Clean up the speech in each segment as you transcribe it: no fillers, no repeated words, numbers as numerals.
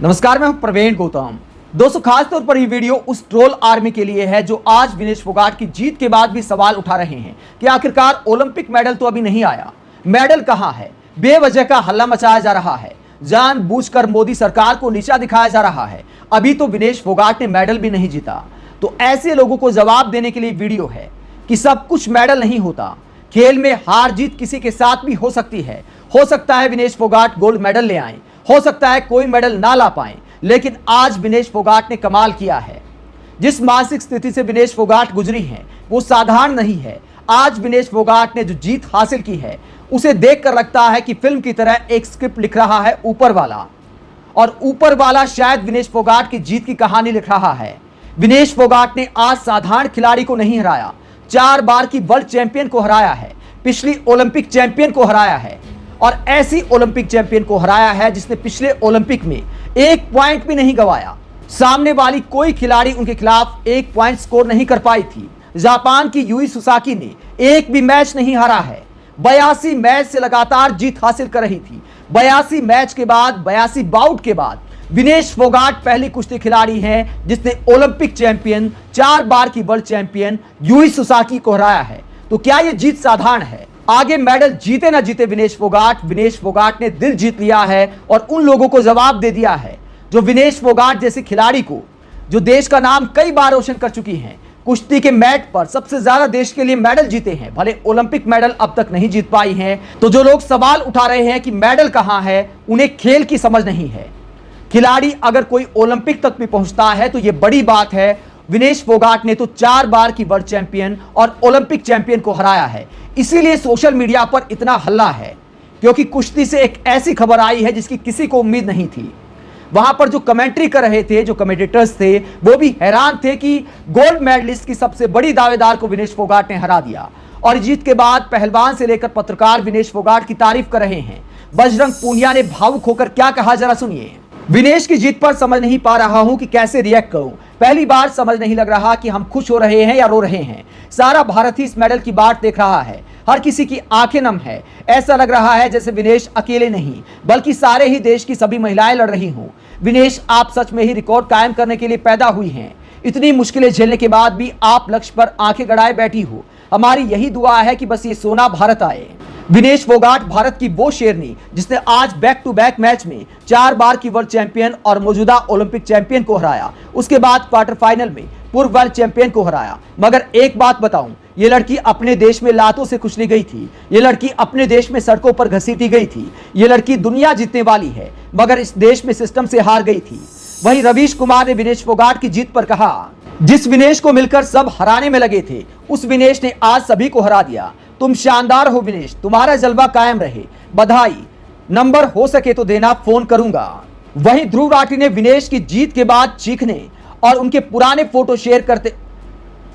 नमस्कार, मैं हूं प्रवीण गौतम। दोस्तों, खास तौर पर यह वीडियो उस ट्रोल आर्मी के लिए है जो आज विनेश फोगाट की जीत के बाद भी सवाल उठा रहे हैं कि आखिरकार ओलंपिक मेडल तो अभी नहीं आया, मेडल कहां है। बेवजह का हल्ला मचाया जा रहा है, जानबूझकर मोदी सरकार को नीचा दिखाया जा रहा है। अभी तो विनेश फोगाट ने मेडल भी नहीं जीता। तो ऐसे लोगों को जवाब देने के लिए वीडियो है कि सब कुछ मेडल नहीं होता, खेल में हार जीत किसी के साथ भी हो सकती है। हो सकता है विनेश फोगाट गोल्ड मेडल ले आए, हो सकता है कोई मेडल ना ला पाए, लेकिन आज विनेश फोगाट ने कमाल किया है। जिस मानसिक स्थिति से विनेश फोगाट गुजरी है वो साधारण नहीं है। आज विनेश फोगाट ने जो जीत हासिल की है उसे देखकर लगता है कि फिल्म की तरह एक स्क्रिप्ट लिख रहा है ऊपर वाला, और ऊपर वाला शायद विनेश फोगाट की जीत की कहानी लिख रहा है। विनेश फोगाट ने आज साधारण खिलाड़ी को नहीं हराया, 4 बार की वर्ल्ड चैंपियन को हराया है, पिछली ओलंपिक चैंपियन को हराया है, और ऐसी ओलंपिक चैंपियन को हराया है जिसने पिछले ओलंपिक में 1 पॉइंट भी नहीं गंवाया। सामने वाली कोई खिलाड़ी उनके खिलाफ 1 पॉइंट स्कोर नहीं कर पाई थी। जापान की यूई सुसाकी ने एक भी मैच नहीं हारा है, 82 मैच से लगातार जीत हासिल कर रही थी। 82 मैच के बाद, 82 बाउट के बाद विनेश फोगाट पहली कुश्ती खिलाड़ी हैं जिसने ओलंपिक चैंपियन, 4 बार की वर्ल्ड चैंपियन यूई सुसाकी को हराया है। तो क्या यह जीत साधारण है? आगे मेडल जीते ना जीते विनेश फोगाट ने दिल जीत लिया है और उन लोगों को जवाब दे दिया है जो विनेश फोगाट जैसे खिलाड़ी को, जो देश का नाम कई बार रोशन कर चुकी हैं, कुश्ती के मैट पर सबसे ज्यादा देश के लिए मेडल जीते हैं, भले ओलंपिक मेडल अब तक नहीं जीत पाई हैं। तो जो लोग सवाल उठा रहे हैं कि मेडल कहां है, उन्हें खेल की समझ नहीं है। खिलाड़ी अगर कोई ओलंपिक तक भी पहुंचता है तो यह बड़ी बात है। विनेश फोगाट ने तो 4 बार की वर्ल्ड चैंपियन और ओलंपिक चैंपियन को हराया है। इसीलिए सोशल मीडिया पर इतना हल्ला है, क्योंकि कुश्ती से एक ऐसी खबर आई है जिसकी किसी को उम्मीद नहीं थी। वहां पर जो कमेंट्री कर रहे थे, जो कमेंटेटर्स थे, वो भी हैरान थे कि गोल्ड मेडलिस्ट की सबसे बड़ी दावेदार को विनेश फोगाट ने हरा दिया। और जीत के बाद पहलवान से लेकर पत्रकार विनेश फोगाट की तारीफ कर रहे हैं। बजरंग पूनिया ने भावुक होकर क्या कहा, जरा सुनिए। विनेश की जीत पर समझ नहीं पा रहा हूं कि कैसे रिएक्ट करूं। पहली बार समझ नहीं लग रहा कि हम खुश हो रहे हैं या रो रहे हैं। सारा भारत ही इस मेडल की बाट देख रहा है, हर किसी की आंखें नम है। ऐसा लग रहा है जैसे विनेश अकेले नहीं बल्कि सारे ही देश की सभी महिलाएं लड़ रही हों। विनेश, आप सच में ही रिकॉर्ड कायम करने के लिए पैदा हुई हैं। इतनी मुश्किलें झेलने के बाद भी आप लक्ष्य पर आंखें गड़ाए बैठी हो। हमारी यही दुआ है कि बस ये सोना भारत आए। विनेश फोगाट भारत की वो शेरनी जिसने आज बैक टू बैक मैच में 4 बार की वर्ल्ड चैंपियन और मौजूदा ओलंपिक चैंपियन को हराया, उसके बाद क्वार्टर फाइनल में पूर्व वर्ल्ड चैंपियन को हराया। मगर एक बात बताऊं, ये लड़की अपने देश में लातों से कुचली गई थी, ये लड़की अपने देश में सड़कों पर घसीटी गई थी, ये लड़की दुनिया जीतने वाली है मगर इस देश में सिस्टम से हार गई थी। वहीं रवीश कुमार ने विनेश फोगाट की जीत पर कहा, जिस विनेश को मिलकर सब हराने में लगे थे उस विनेश ने आज सभी को हरा दिया। तुम शानदार हो विनेश, तुम्हारा जलवा कायम रहे, बधाई। नंबर हो सके तो देना, फोन करूंगा। वहीं ध्रुव राठी ने विनेश की जीत के बाद चीखने और उनके पुराने फोटो शेयर करते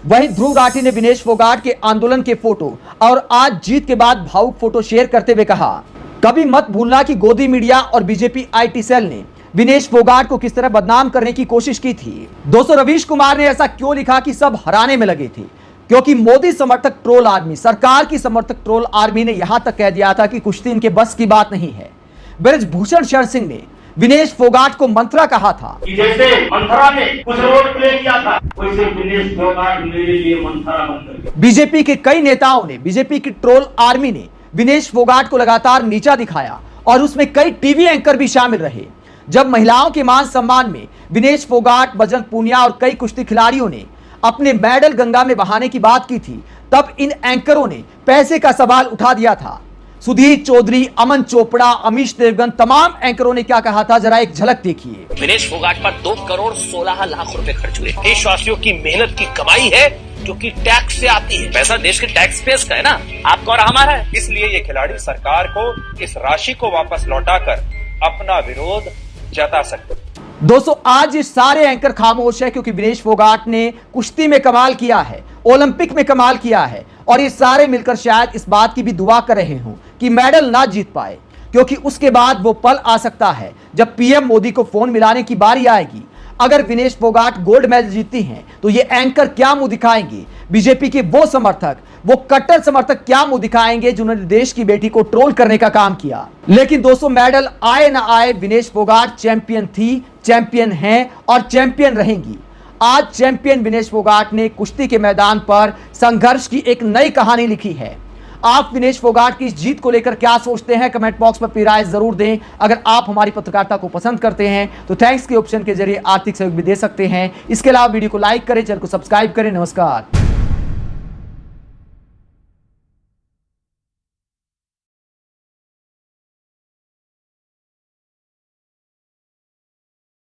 विनेश फोगाट के आंदोलन के फोटो और आज जीत के बाद भावुक फोटो शेयर करते हुए कहा, कभी मत भूलना कि गोदी मीडिया और बीजेपी IT सेल ने विनेश फोगाट को किस तरह बदनाम करने की कोशिश की थी। दोस्तों, रवीश कुमार ने ऐसा क्यों लिखा कि सब हराने में लगे थे? क्योंकि मोदी समर्थक ट्रोल आर्मी, सरकार की समर्थक ट्रोल आर्मी ने यहां तक कह दिया था कि कुश्ती इनके बस की बात नहीं है। ब्रजभूषण शरण सिंह ने विनेश फोगाट को मंत्रा कहा था कि जैसे मंत्रा ने कुछ रोल प्ले किया था, वैसे विनेश फोगाट मेरे लिए मंत्रा बन गए। बीजेपी के कई नेताओं ने, बीजेपी की ट्रोल आर्मी ने विनेश फोगाट को लगातार नीचा दिखाया और उसमें कई टीवी एंकर भी शामिल रहे। जब महिलाओं के मान सम्मान में विनेश फोगाट, बजरंग पूनिया और कई कुश्ती खिलाड़ियों ने अपने मेडल गंगा में बहाने की बात की थी, तब इन एंकरों ने पैसे का सवाल उठा दिया था। सुधीर चौधरी, अमन चोपड़ा, अमीश देवगन, तमाम एंकरों ने क्या कहा था, जरा एक झलक देखिए। विनेश फोगाट पर 2 करोड़ 16 लाख रुपए खर्च हुए। देशवासियों की मेहनत की कमाई है जो कि टैक्स से आती है। पैसा देश के टैक्स पेयर्स का है ना, आपका और हमारा है। इसलिए ये खिलाड़ी सरकार को इस राशि को वापस लौटाकर अपना विरोध जता सकते। दोस्तों, आज ये सारे एंकर खामोश है क्योंकि विनेश फोगाट ने कुश्ती में कमाल किया है, ओलंपिक में कमाल किया है, और ये सारे मिलकर शायद इस बात की भी दुआ कर रहे हों कि मेडल ना जीत पाए, क्योंकि उसके बाद वो पल आ सकता है जब PM मोदी को फोन मिलाने की बारी आएगी। अगर विनेश फोगाट गोल्ड मेडल जीतती हैं तो ये एंकर क्या मुंह दिखाएंगे? बीजेपी के वो समर्थक, वो कट्टर समर्थक क्या मुंह दिखाएंगे जिन्होंने देश की बेटी को ट्रोल करने का काम किया? लेकिन दोस्तों, मेडल आए ना आए, विनेश फोगाट चैंपियन थी, चैंपियन हैं और चैंपियन रहेंगी। आज चैंपियन विनेश फोगाट ने कुश्ती के मैदान पर संघर्ष की एक नई कहानी लिखी है। आप विनेश फोगाट की इस जीत को लेकर क्या सोचते हैं? कमेंट बॉक्स में अपनी राय जरूर दें। अगर आप हमारी पत्रकारिता को पसंद करते हैं तो थैंक्स के ऑप्शन के जरिए आर्थिक सहयोग भी दे सकते हैं। इसके अलावा वीडियो को लाइक करें, चैनल को सब्सक्राइब करें। नमस्कार।